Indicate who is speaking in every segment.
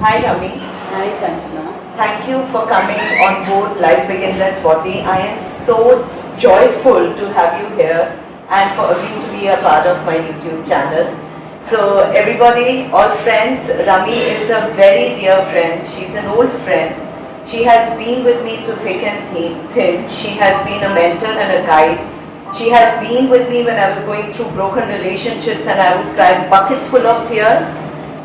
Speaker 1: Hi Rummy.
Speaker 2: Hi Sanjana.
Speaker 1: Thank you for coming on board Life Begins at 40. I am so joyful to have you here and for agreeing to be a part of my YouTube channel. So everybody, all friends, Rummy is a very dear friend. She's an old friend. She has been with me through thick and thin. She has been a mentor and a guide. She has been with me when I was going through broken relationships and I would cry buckets full of tears.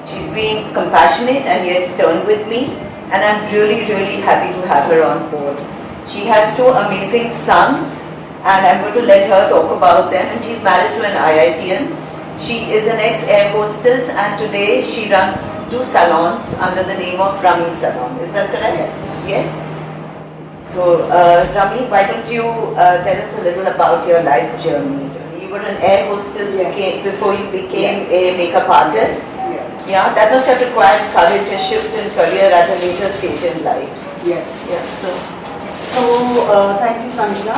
Speaker 1: She's been compassionate and yet stern with me, and I'm really happy to have her on board. She has two amazing sons and I'm going to let her talk about them, and she's married to an IITian. She is an ex-air hostess and today she runs two salons under the name of Rummy Salon. Is that correct? Yes. So Rummy, why don't you tell us a little about your life journey? You were an air hostess before you became a makeup artist. Yeah, that must have required courage, a shift in career at a later stage in life.
Speaker 2: Yes.
Speaker 1: Yeah.
Speaker 2: So thank you Sanjana.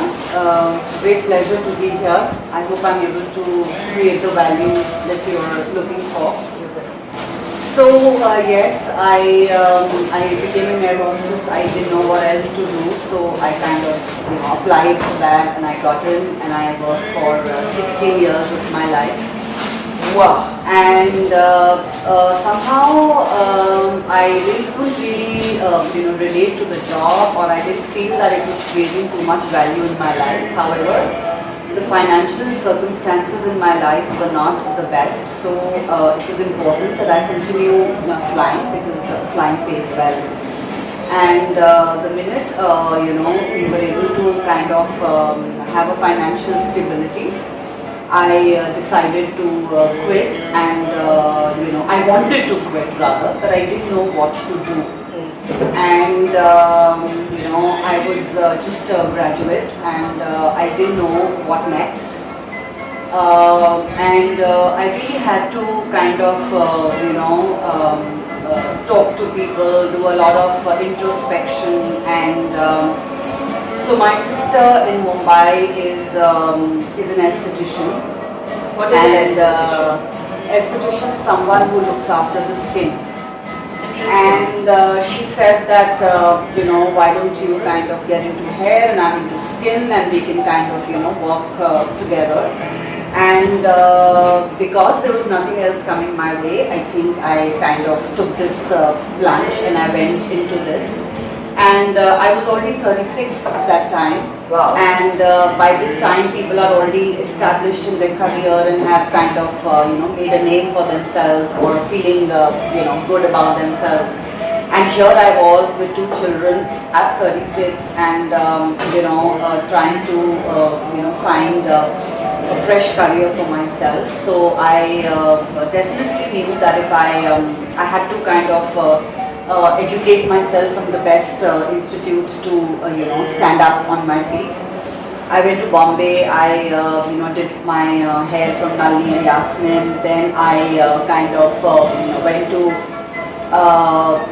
Speaker 2: Great pleasure to be here. I hope I'm able to create the value that you're looking for. So yes, I became an air hostess. I didn't know what else to do, so I kind of applied for that and I got in and I worked for 16 years of my life.
Speaker 1: Wow.
Speaker 2: And somehow I couldn't really relate to the job, or I didn't feel that it was creating too much value in my life. However, the financial circumstances in my life were not the best, so it was important that I continue flying because flying pays well. And the minute we were able to kind of have a financial stability, I decided to quit, and I wanted to quit rather, but I didn't know what to do. And I was just a graduate, and I didn't know what next. And I really had to kind of talk to people, do a lot of introspection, and so my sister in Mumbai is an esthetician.
Speaker 1: What is an
Speaker 2: esthetician is someone who looks after the skin.
Speaker 1: Interesting.
Speaker 2: And she said that why don't you kind of get into hair and I'm into skin, and we can kind of work together. And because there was nothing else coming my way, I think I kind of took this plunge and I went into this. And I was already 36 at that time.
Speaker 1: Wow.
Speaker 2: And by this time people are already established in their career and have kind of made a name for themselves or feeling good about themselves. And here I was with two children at 36 and trying to find a fresh career for myself. So I definitely knew that if I had to kind of educate myself from the best institutes to stand up on my feet. I went to Bombay. I did my hair from Nalini and Yasmin. Then I kind of went to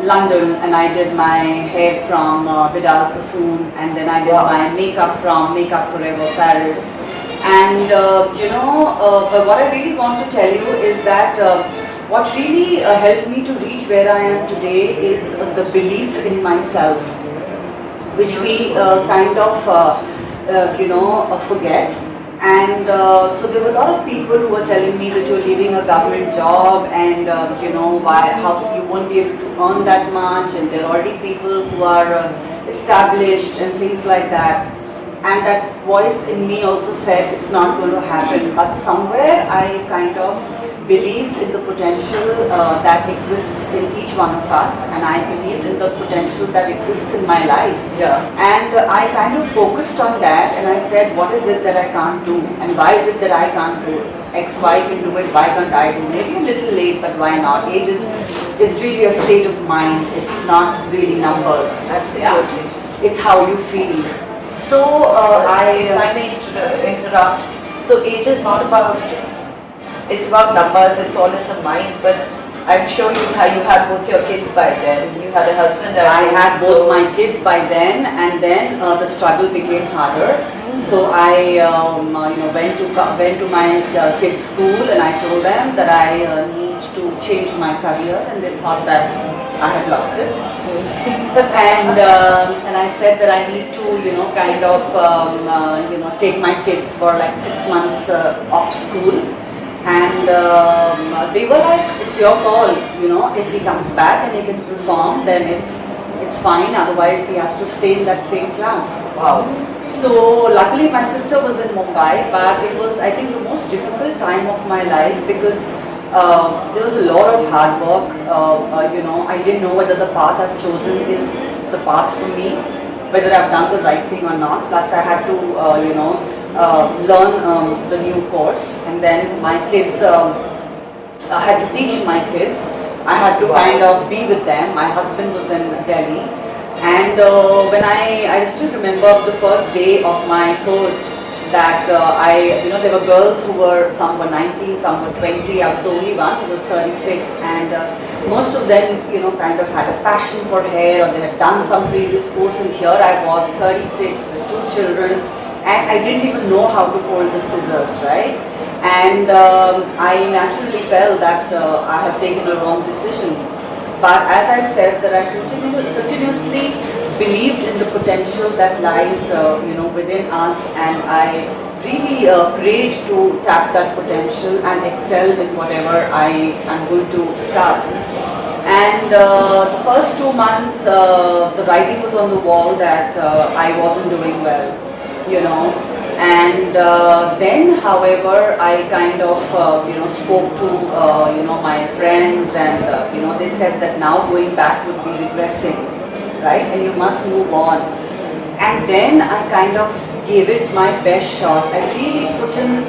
Speaker 2: London and I did my hair from Vidal Sassoon, and then I did my makeup from Makeup Forever Paris. And but what I really want to tell you is that what really helped me to reach where I am today is the belief in myself, which we kind of forget. And so there were a lot of people who were telling me that you're leaving a government job and how you won't be able to earn that much, and there are already people who are established and things like that. And that voice in me also said it's not going to happen, but somewhere I kind of believed in the potential that exists in each one of us, and I believed in the potential that exists in my life.
Speaker 1: Yeah.
Speaker 2: And I kind of focused on that, and I said, what is it that I can't do, and why is it that I can't do it? X, Y can do it, why can't I do it? Maybe a little late, but why not? Age is really a state of mind. It's not really numbers.
Speaker 1: Absolutely.
Speaker 2: It's how you feel. So
Speaker 1: if I may interrupt. So age is not about. It's about numbers, it's all in the mind, but I'm sure you had both your kids by then. You had a husband.
Speaker 2: I had both my kids by then, and then the struggle became harder. So I went to my kids' school and I told them that I need to change my career, and they thought that I had lost it. And I said that I need to, kind of, take my kids for like 6 months off school. And they were like, it's your call, if he comes back and he can perform, then it's fine, otherwise he has to stay in that same class.
Speaker 1: Wow.
Speaker 2: So luckily my sister was in Mumbai, but it was, I think, the most difficult time of my life because there was a lot of hard work. I didn't know whether the path I've chosen is the path for me, whether I've done the right thing or not. Plus I had to, learn the new course, and then my kids, I had to teach my kids. I had to kind of be with them. My husband was in Delhi, and when I still remember the first day of my course that there were girls who were, some were 19, some were 20. I was the only one who was 36, and most of them, kind of had a passion for hair, or they had done some previous course, and here I was 36 with 2 children, and I didn't even know how to hold the scissors, right? And I naturally felt that I have taken a wrong decision. But as I said, that I continuously believed in the potential that lies, within us, and I really prayed to tap that potential and excel in whatever I am going to start. And the first 2 months, the writing was on the wall that I wasn't doing well, And then, however, I kind of, spoke to, my friends, and, they said that now going back would be regressing, right? And you must move on. And then I kind of gave it my best shot. I really put in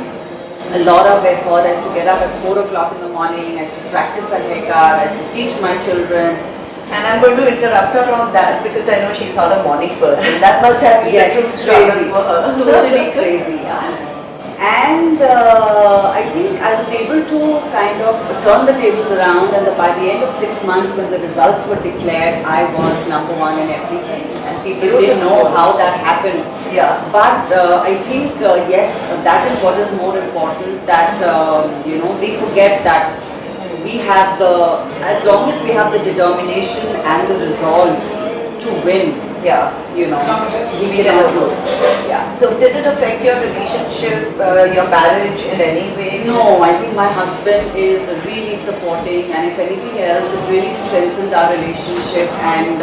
Speaker 2: a lot of effort. I used to get up at 4 o'clock in the morning. I used to practice a haircut. I used to teach my children.
Speaker 1: And I'm going to interrupt her on that because I know she's not a morning person. That must have been a true struggle for her.
Speaker 2: Totally crazy, yeah. And I think I was able to kind of turn the tables around, and by the end of 6 months, when the results were declared, I was #1 in everything. And people didn't know how that happened.
Speaker 1: Yeah.
Speaker 2: But I think, yes, that is what is more important, that, we forget that we have as long as we have the determination and the resolve to win, we can lose. Yeah.
Speaker 1: So did it affect your relationship, your marriage in any way?
Speaker 2: No, I think my husband is really supporting, and if anything else, it really strengthened our relationship. And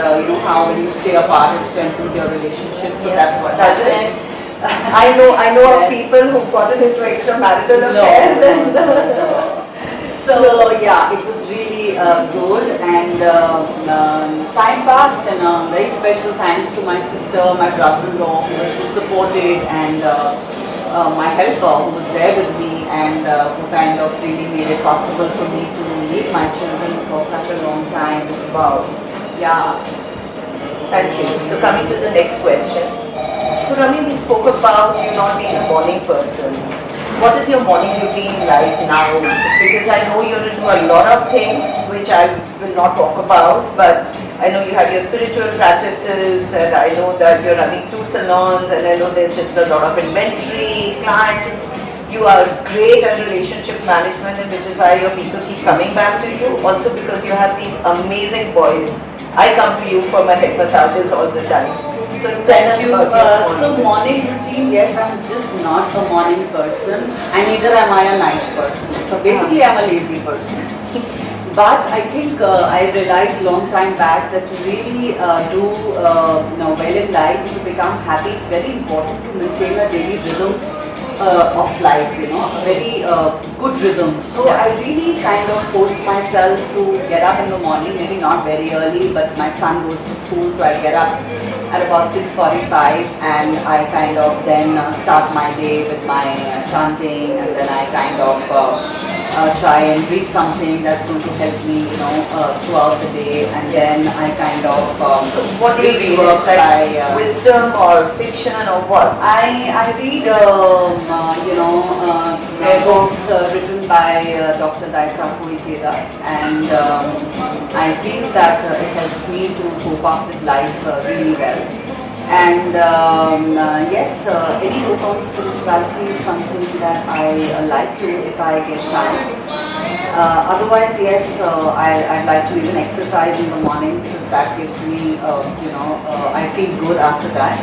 Speaker 2: how when you stay apart, it strengthens your relationship. So that's what happened.
Speaker 1: I know
Speaker 2: Yes.
Speaker 1: of people who've gotten into extramarital affairs.
Speaker 2: So yeah, it was really good, and time passed, and very special thanks to my sister, my brother-in-law who supported, and my helper who was there with me, and who kind of really made it possible for me to leave my children for such a long time.
Speaker 1: Wow.
Speaker 2: Yeah.
Speaker 1: Thank you. So coming to the next question. So Rummy, we spoke about you not being a morning person. What is your morning routine like now? Because I know you're into a lot of things which I will not talk about, but I know you have your spiritual practices, and I know that you're running 2 salons, and I know there's just a lot of inventory, clients. You are great at relationship management, and which is why your people keep coming back to you. Also because you have these amazing boys. I come to you for my head massages all the time. So tell us about your
Speaker 2: So morning routine, yes, I'm just not a morning person, and neither am I a night person. So basically I'm a lazy person. But I think I realized long time back that to really do well in life, to become happy, it's very important to maintain a daily rhythm of life, a very good rhythm. So I really kind of forced myself to get up in the morning, maybe not very early, but my son goes to school, so I get up at about 6:45, and I kind of then start my day with my chanting, and then I kind of try and read something that's going to help me, throughout the day, and then I kind of
Speaker 1: so what do you read? It's like wisdom or fiction or what?
Speaker 2: I read books written by Dr. Rummy Chaddha, and I feel that it helps me to cope up with life really well. And yes, any book on spirituality is something that I like to if I get time. Otherwise, yes, I'd like to even exercise in the morning because that gives me, I feel good after that.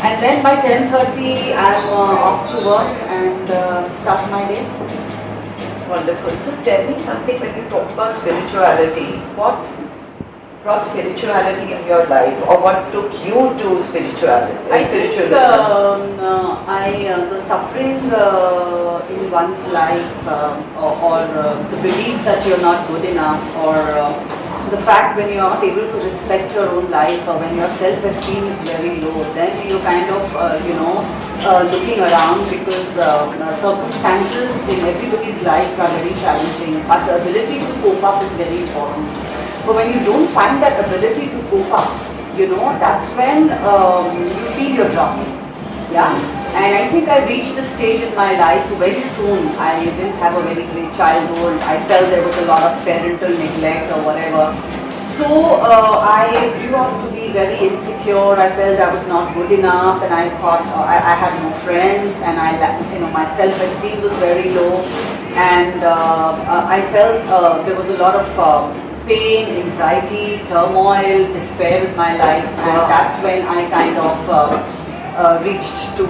Speaker 2: And then by 10:30, I'm off to work and start my day.
Speaker 1: Wonderful. So tell me something when you talk about spirituality. What brought spirituality in your life, or what took you to spirituality?
Speaker 2: I think
Speaker 1: Spiritualism.
Speaker 2: the suffering in one's life, or the belief that you're not good enough, or the fact when you're not able to respect your own life, or when your self-esteem is very low, then you kind of, looking around because circumstances in everybody's lives are very challenging, but the ability to cope up is very important. But when you don't find that ability to cope up, that's when you feel you're drowning. Yeah. And I think I reached the stage in my life very soon. I didn't have a very great childhood. I felt there was a lot of parental neglect or whatever. So I grew up to be very insecure. I felt I was not good enough, and I thought I had no friends, and my self-esteem was very low, and I felt there was a lot of pain, anxiety, turmoil, despair in my life, and that's when I kind of reached to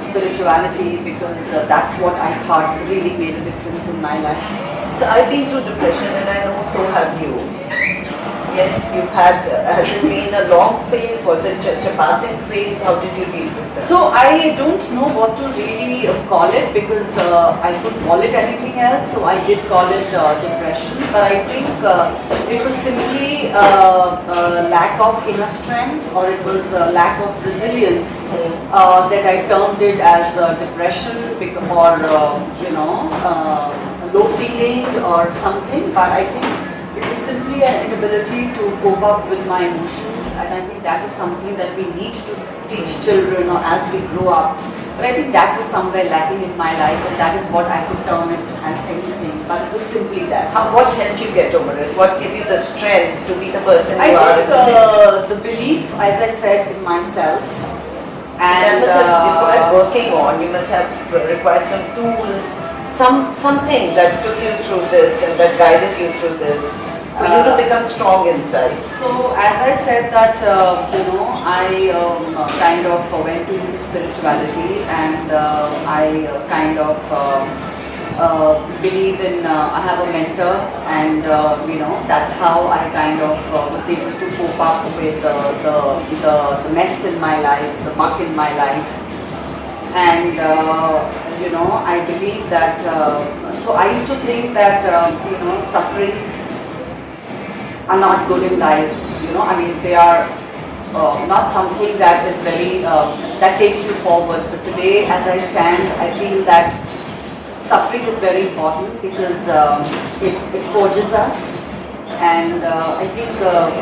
Speaker 2: spirituality, because that's what I thought really made a difference in my life.
Speaker 1: So I've been through depression, and I know so have you. Yes, you've had, has it been a long phase? Was it just a passing phase? How did you deal with that?
Speaker 2: So I don't know what to really call it, because I couldn't call it anything else, so I did call it depression. But I think it was simply lack of inner strength, or it was lack of resilience that I termed it as depression, or low feeling or something. But I think it was simply an inability to cope up with my emotions, and I think that is something that we need to teach children or as we grow up. But I think that was somewhere lacking in my life, and that is what I could term it as anything. But it was simply that.
Speaker 1: What helped you get over it? What gave you the strength to be the person you
Speaker 2: I
Speaker 1: are
Speaker 2: think
Speaker 1: today?
Speaker 2: the belief, as I said, in myself.
Speaker 1: That
Speaker 2: And
Speaker 1: must have required working on. You must have required some tools, something that took you through this and that guided you through this, for you to become strong inside.
Speaker 2: So as I said that, I kind of went to spirituality, and I kind of believe in, I have a mentor, and that's how I kind of was able to cope up with the mess in my life, the muck in my life. And I believe that, so I used to think that, sufferings are not good in life, they are not something that is very, that takes you forward. But today, as I stand, I feel that suffering is very important, because it forges us. And I think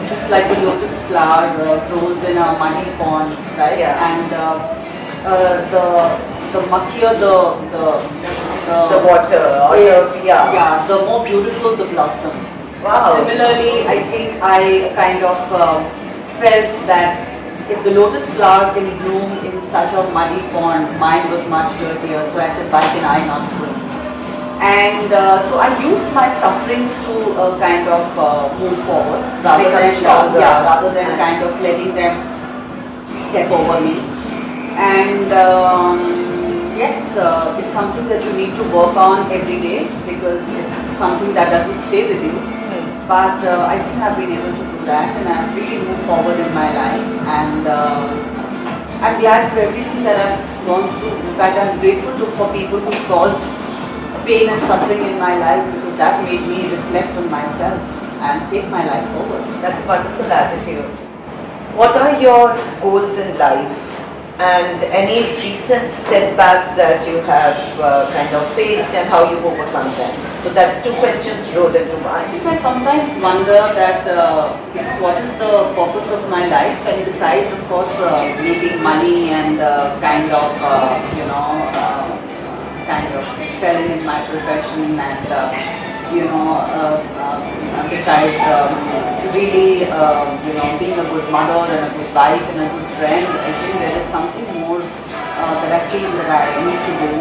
Speaker 2: just like the lotus flower grows in a muddy pond, right?
Speaker 1: Yeah.
Speaker 2: And the muckier
Speaker 1: The water, or
Speaker 2: the more beautiful the blossom.
Speaker 1: Wow.
Speaker 2: Similarly, I think I kind of felt that if the lotus flower can bloom in such a muddy pond, mine was much dirtier. So I said, why can I not bloom? And so I used my sufferings to kind of move forward, rather than kind of letting them step over me. And yes, it's something that you need to work on every day, because it's something that doesn't stay with you. But I think I've been able to do that, and I've really moved forward in my life, and I'm glad for everything that I've gone through. In fact, I'm grateful for people who caused pain and suffering in my life, because that made me reflect on myself and take my life forward.
Speaker 1: That's a wonderful attitude. What are your goals in life, and any recent setbacks that you have kind of faced, and how you've overcome them? So that's two questions rolled into mind.
Speaker 2: I sometimes wonder that what is the purpose of my life, and besides, of course, making money and kind of excelling in my profession, and besides really being a good mother and a good wife and a good friend. I think there is something more that I feel that I need to do.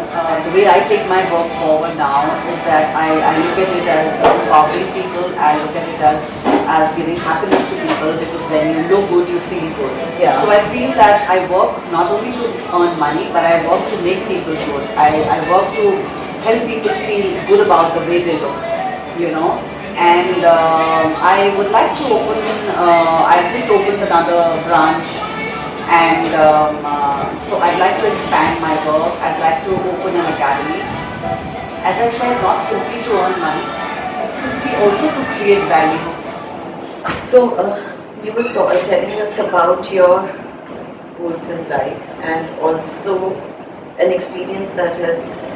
Speaker 2: The way I take my work forward now is that I look at it as empowering people. I look at it as giving happiness to people, because when you look good, you feel good.
Speaker 1: Yeah.
Speaker 2: So I feel that I work not only to earn money, but I work to make people good. I work to help people feel good about the way they look, you know. And I would like to open, I've just opened another branch, and so I'd like to expand my work. I'd like to open an academy. As I said, not simply to earn money, but simply also to create value.
Speaker 1: So, you were telling us about your goals in life and also an experience that has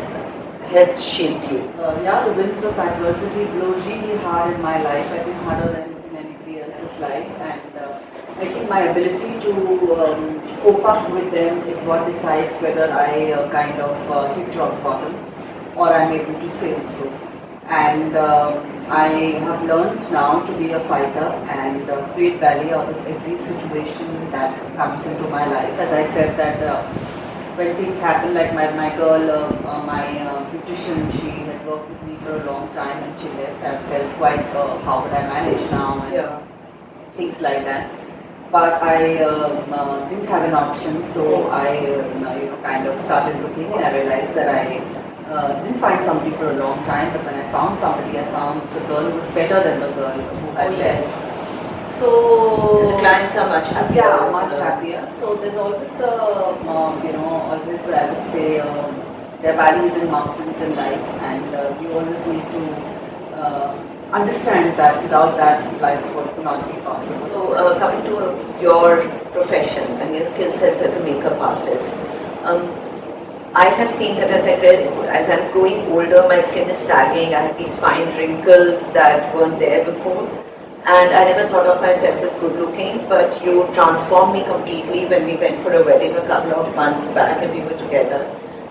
Speaker 1: helped shape you.
Speaker 2: Yeah, the winds of adversity blow really hard in my life. I think harder than in anybody else's life, and I think my ability to cope up with them is what decides whether I kind of hit rock bottom or I'm able to sail through. And I have learned now to be a fighter and create value out of every situation that comes into my life. As I said that when things happen, like my girl, my beautician, she had worked with me for a long time and she left. I felt quite, how would I manage now, and things like that. But I didn't have an option, so I kind of started looking, and I realized that I didn't find somebody for a long time, but when I found somebody, I found the girl who was better than the girl who had less. So
Speaker 1: the clients are much happier.
Speaker 2: Yeah, much happier. So there's always a, always I would say there are valleys and mountains in life, and you always need to understand that without that life would not be possible.
Speaker 1: So coming to your profession and your skill sets as a makeup artist, I have seen that as I'm growing older, my skin is sagging. I have these fine wrinkles that weren't there before. And I never thought of myself as good looking, but you transformed me completely when we went for a wedding a couple of months back and we were together.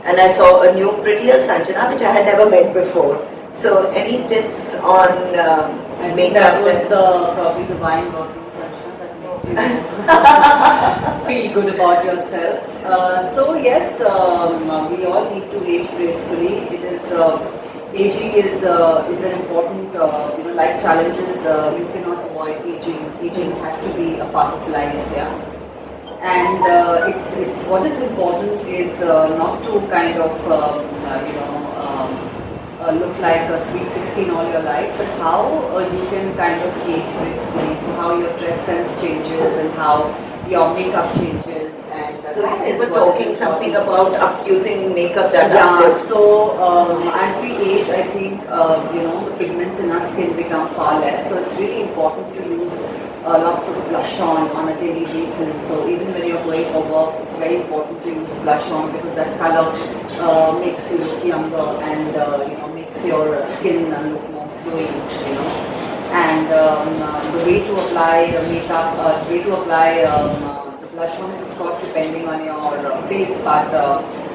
Speaker 1: And I saw a new, prettier Sanjana, which I had never met before. So any tips on makeup?
Speaker 2: That was probably the wine working Sanjana that makes you feel good about yourself. So yes, we all need to age gracefully. It is aging is an important, like challenges. You cannot avoid aging. Aging has to be a part of life. Yeah. And it's what is important is not to kind of look like a sweet 16 all your life, but how you can kind of age gracefully. So how your dress sense changes and how your makeup changes. And
Speaker 1: so we were talking something about using makeup that
Speaker 2: so as we age, I think the pigments in our skin become far less. So it's really important to use lots of blush on a daily basis. So even when you're going for work, it's very important to use blush on, because that color makes you look younger and makes your skin look more glowing. And the way to apply makeup, the way to apply the blush on is of course depending on your face, but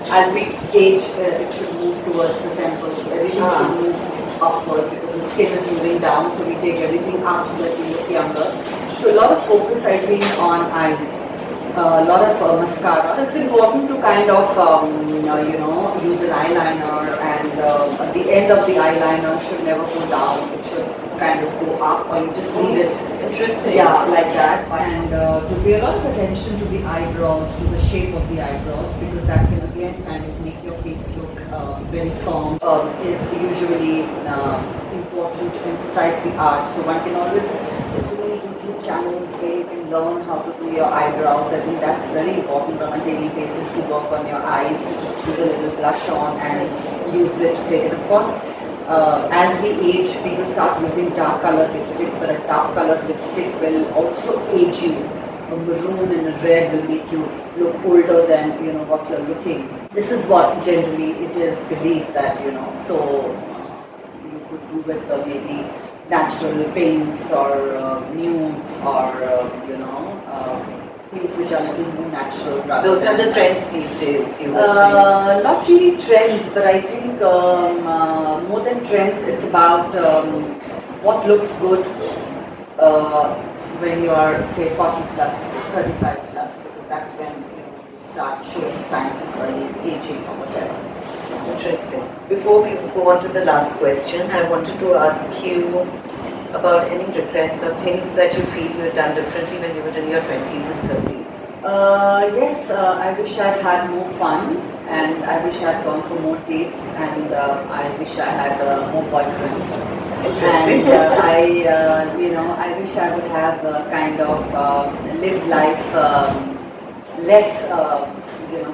Speaker 2: as we age, it should move towards the temples. So everything should move upward, because the skin is moving down, so we take everything up so that we look younger. So a lot of focus, I think, on eyes, a lot of mascara. So it's important to kind of use an eyeliner, and at the end of the eyeliner should never go down. It should kind of go up, or you just leave it.
Speaker 1: Interesting.
Speaker 2: Yeah, like that. And to pay a lot of attention to the eyebrows, to the shape of the eyebrows, because that can again kind of make your face look very firm. Is usually important to emphasize the art. So one can always, there's so many YouTube channels where you can learn how to do your eyebrows. I think that's very important on a daily basis, to work on your eyes, to just put a little blush on and use lipstick. And of course, as we age, people start using dark colored lipstick, but a dark colored lipstick will also age you. A maroon and a red will make you look older than what you're looking. This is what generally it is believed that so you could do with maybe natural pinks or nudes or things which are a little more natural.
Speaker 1: Those are the trends these days, you were saying.
Speaker 2: Not really trends, but I think more than trends, it's about what looks good when you are, say, 40 plus, 35 plus, because that's when you start showing signs of aging or whatever.
Speaker 1: Interesting. Before we go on to the last question, I wanted to ask you about any regrets or things that you feel you had done differently when you were in your 20s and 30s.
Speaker 2: Yes, I wish I'd had more fun, and I wish I'd gone for more dates, and I wish I had more boyfriends.
Speaker 1: Interesting.
Speaker 2: And I wish I would have kind of lived life less,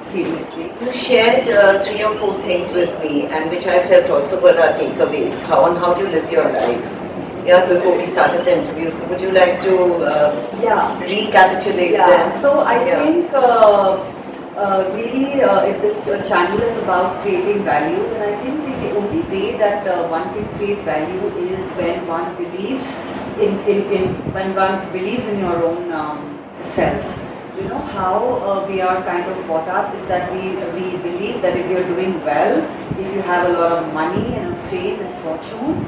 Speaker 2: seriously.
Speaker 1: You shared 3 or 4 things with me, and which I felt also were our takeaways. On how you live your life. Yeah, before we started the interview, so would you like to recapitulate them?
Speaker 2: So I think really, if this channel is about creating value, then I think the only way that one can create value is when one believes when one believes in your own self. You know how we are kind of brought up is that we believe that if you're doing well, if you have a lot of money and fame and fortune,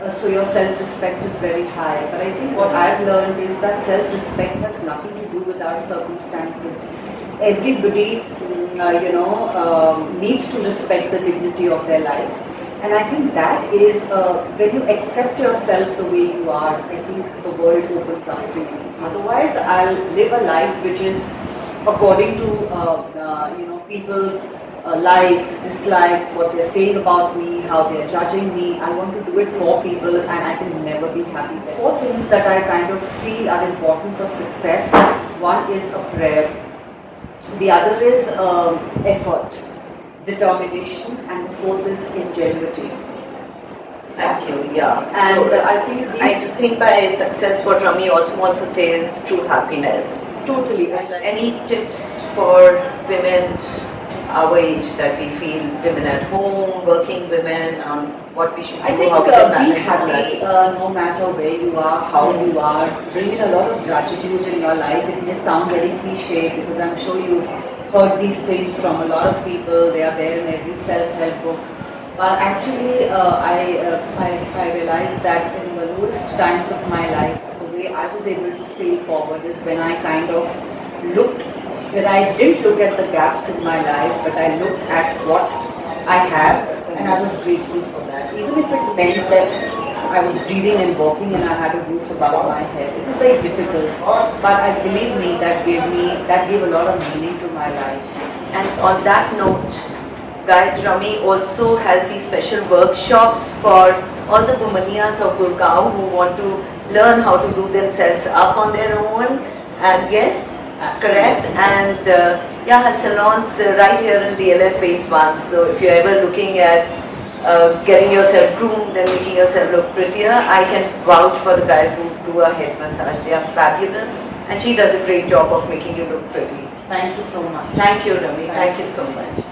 Speaker 2: so your self-respect is very high. But I think what I've learned is that self-respect has nothing to do with our circumstances. Everybody, needs to respect the dignity of their life. And I think that is, when you accept yourself the way you are, I think the world opens up for you. Otherwise, I'll live a life which is according to, people's likes, dislikes, what they're saying about me, how they're judging me. I want to do it for people, and I can never be happy there. 4 things that I kind of feel are important for success. One is a prayer. The other is effort, determination, and the 4th is ingenuity.
Speaker 1: Thank you. Yeah.
Speaker 2: And
Speaker 1: So
Speaker 2: I
Speaker 1: I think by success, what Rummy also wants to say is true happiness.
Speaker 2: totally.
Speaker 1: Any tips for women our age that we feel, women at home, working women, on what we should do,
Speaker 2: I think
Speaker 1: how we can
Speaker 2: be
Speaker 1: manage our
Speaker 2: happy
Speaker 1: lives?
Speaker 2: no matter where you are, how you are. Bring in a lot of gratitude in your life. It may sound very cliche because I'm sure you've heard these things from a lot of people. They are there in every self-help book. But actually, I realized that in the lowest times of my life, the way I was able to sail forward is when I kind of looked, when I didn't look at the gaps in my life, but I looked at what I have, and I was grateful for that. Even if it meant that I was breathing and walking and I had a roof above my head. It was very difficult, but I believe me, that gave a lot of meaning to my life.
Speaker 1: And on that note, guys, Rummy also has these special workshops for all the womaniyas of Gurgaon who want to learn how to do themselves up on their own. And yes, correct. And her salons right here in DLF Phase 1. So if you're ever looking at getting yourself groomed and making yourself look prettier, I can vouch for the guys who do a head massage. They are fabulous, and she does a great job of making you look pretty.
Speaker 2: Thank you so much.
Speaker 1: Thank you, Rummy. Thank you so much.